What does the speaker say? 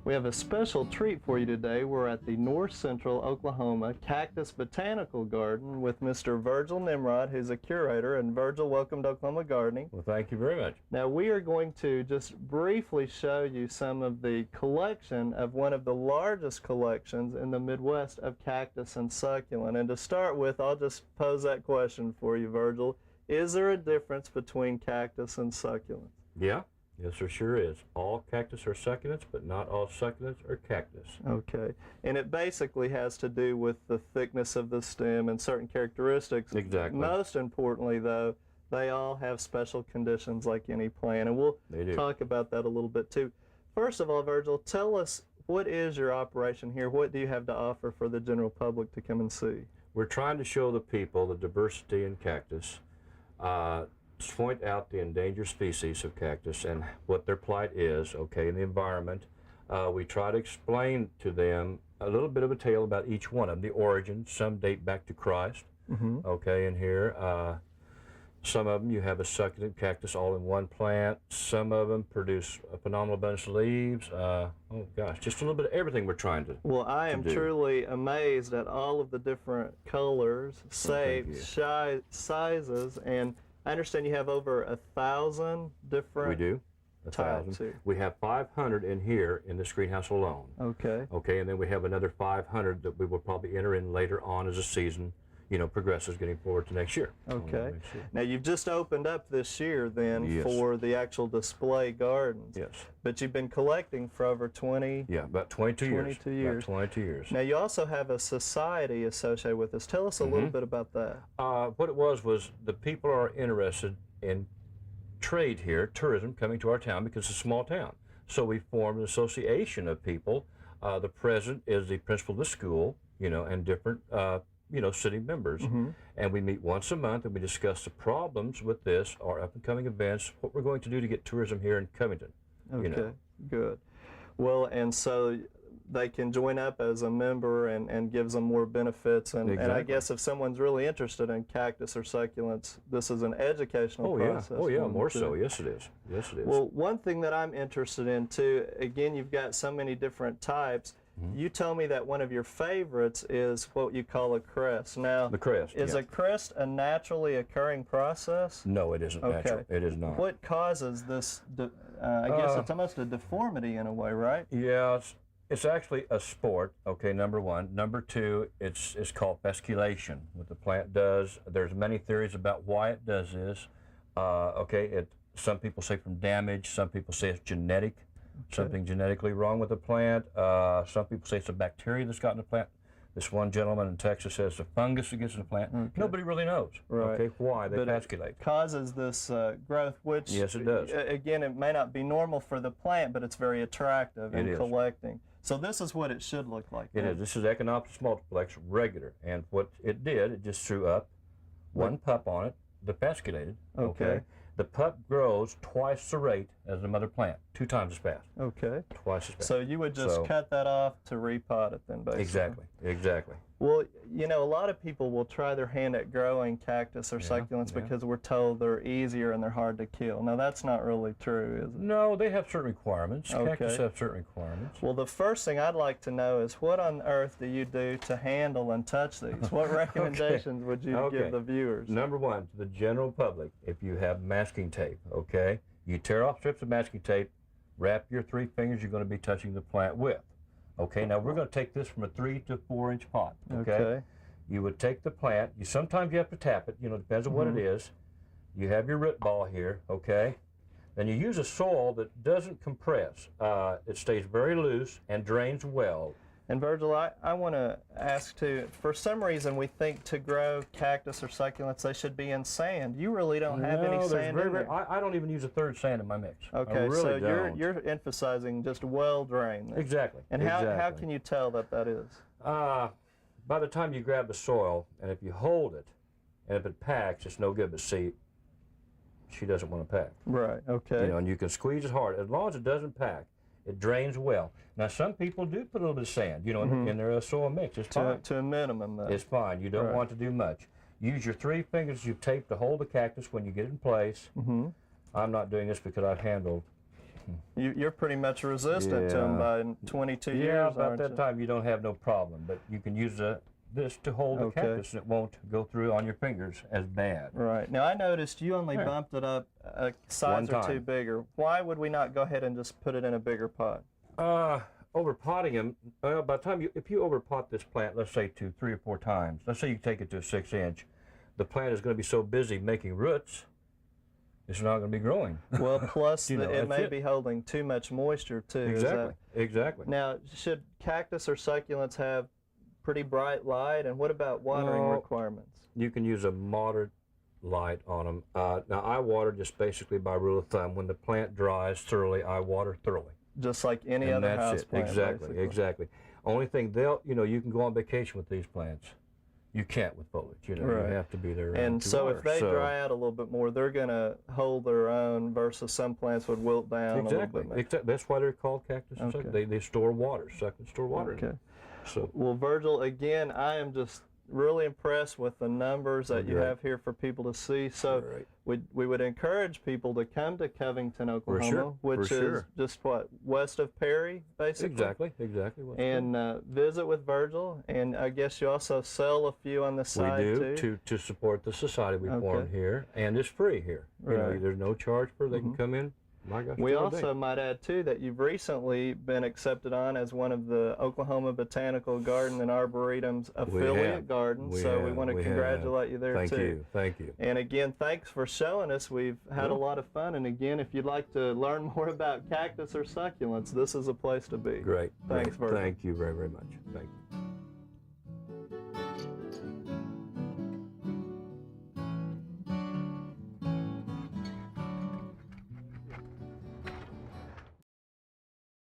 We have a special treat for you today. We're at the North Central Oklahoma Cactus Botanical Garden with Mr. Virgil Nimrod, who's a curator. And Virgil, welcome to Oklahoma Gardening. Well, thank you very much. Now, we are going to just briefly show you some of the collection of one of the largest collections in the Midwest of cactus and succulent. And to start with, I'll just pose that question for you, Virgil. Is there a difference between cactus and succulents? Yeah. Yes, there sure is. All cactus are succulents, but not all succulents are cactus. Okay. And it basically has to do with the thickness of the stem and certain characteristics. Exactly. Most importantly, though, they all have special conditions like any plant. And we'll talk about that a little bit, too. First of all, Virgil, tell us, what is your operation here? What do you have to offer for the general public to come and see? We're trying to show the people the diversity in cactus, point out the endangered species of cactus and what their plight is, okay, in the environment. We try to explain to them a little bit of a tale about each one of them, the origin. Some date back to Christ, okay, in here. Some of them you have a succulent cactus all in one plant. Some of them produce a phenomenal bunch of leaves. Oh gosh, just a little bit of everything we're trying to Well, I am truly amazed at all of the different colors, shapes, sizes, and I understand you have over 1,000 different. We do. 1,000. We have 500 in here in this greenhouse alone. Okay. Okay, and then we have another 500 that we will probably enter in later on as the season, you know, progresses, getting forward to next year. Okay. Now you've just opened up this year then for the actual display gardens. Yes. But you've been collecting for over 20. Yeah, about 22 years. 22 years. About 22 years. Now you also have a society associated with this. Tell us a little bit about that. What it was the people are interested in trade here, tourism, coming to our town because it's a small town. So we formed an association of people. The president is the principal of the school, you know, and different you know, city members, and we meet once a month and we discuss the problems with this, our up-and-coming events, what we're going to do to get tourism here in Covington. Okay, you know. Good. Well, and so they can join up as a member and gives them more benefits, and I guess if someone's really interested in cactus or succulents, this is an educational process. Oh yeah, more so, yes it is. Yes it is. Well, one thing that I'm interested in too, again, you've got so many different types. You tell me that one of your favorites is what you call a crest. Now, the crest, is a crest a naturally occurring process? No, it isn't natural. It is not. What causes this? I guess it's almost a deformity in a way, right? Yeah, it's actually a sport. Okay, number one. Number two, it's called fasciculation. What the plant does. There's many theories about why it does this. Okay, some people say from damage. Some people say it's genetic. Something genetically wrong with the plant. Some people say it's a bacteria that's gotten the plant. This one gentleman in Texas says the fungus that gets in the plant. Nobody really knows. Okay, why they fasciculate. It causes this growth, which yes, it does. Again, it may not be normal for the plant, but it's very attractive in collecting. So this is what it should look like. It is. This is Echinopsis multiplex regular, and what it did, it just threw up one pup on it, the fasciculated. Okay. The pup grows twice the rate as the mother plant, 2 times as fast. Okay. Twice as fast. So you would just cut that off to repot it then, basically. Exactly. Exactly. Well, you know, a lot of people will try their hand at growing cactus or succulents because we're told they're easier and they're hard to kill. Now, that's not really true, is it? No, they have certain requirements. Cactus have certain requirements. Well, the first thing I'd like to know is what on earth do you do to handle and touch these? What recommendations would you give the viewers? Number one, to the general public, if you have masking tape, okay, you tear off strips of masking tape, wrap your 3 fingers you're going to be touching the plant with. Okay, now we're going to take this from a 3 to 4 inch pot. Okay. You would take the plant. Sometimes you have to tap it. You know, depends on what it is. You have your root ball here. Okay. Then you use a soil that doesn't compress. It stays very loose and drains well. And Virgil, I want to ask too, for some reason we think to grow cactus or succulents they should be in sand. You really don't have any sand in there. I don't even use a third sand in my mix. Okay, so you're emphasizing just well drained. Exactly. And how can you tell that is? By the time you grab the soil, and if you hold it, and if it packs, it's no good. But see, she doesn't want to pack. Right, okay. You know, and you can squeeze it hard. As long as it doesn't pack, it drains well. Now, some people do put a little bit of sand, you know, in their soil mix. It's fine. To a minimum, though. It's fine. You don't want to do much. Use your 3 fingers you've taped to hold the cactus when you get it in place. I'm not doing this because I've handled You're pretty much resistant to them by 22 years, Yeah, about aren't that you? time you don't have no problem, but you can use this to hold the Okay. cactus, and it won't go through on your fingers as bad. Right. Now I noticed you only Yeah. bumped it up a size One or two time. bigger. Why would we not go ahead and just put it in a bigger pot? Over potting them, by the time if you overpot this plant, let's say to 3 or 4 times, let's say you take it to a 6-inch, the plant is going to be so busy making roots, it's not going to be growing. Well, plus You know, it may that's be holding too much moisture too. Is Exactly, exactly. now, should cactus or succulents have pretty bright light, and what about watering No. requirements? You can use a moderate light on them. Now, I water just basically by rule of thumb. When the plant dries thoroughly, I water thoroughly. Just like any And other that's house it. plant. Exactly, basically. exactly. Only thing you can go on vacation with these plants. You can't with foliage. Right. You have to be there. And to so water. if they dry out a little bit more, they're going to hold their own versus some plants would wilt down a little bit. maybe. Exactly. That's why they're called cactus. and Okay. succulent. They store water, suck and store water. in Okay. it. So Well, Virgil, again, I am just really impressed with the numbers that you Great. have here for people to see. So Great. we would encourage people to come to Covington, Oklahoma, which for is sure. just what, west of Perry, basically. Exactly. What's And visit with Virgil, and I guess you also sell a few on the we side do too. to support the society we Okay. formed here, and it's free here. You know, Right. there's no charge for it. They can come in. My gosh, We do all day. also might add too that you've recently been accepted on as one of the Oklahoma Botanical Garden and Arboretum's affiliate have. gardens. We So we have. want to We have. congratulate you there too. Thank you. And again, thanks for showing us. We've had a Yeah. lot of fun. And again, if you'd like to learn more about cactus or succulents, this is a place to be. Great. Thanks, great. Virgil. Thank you very, very much. Thank you.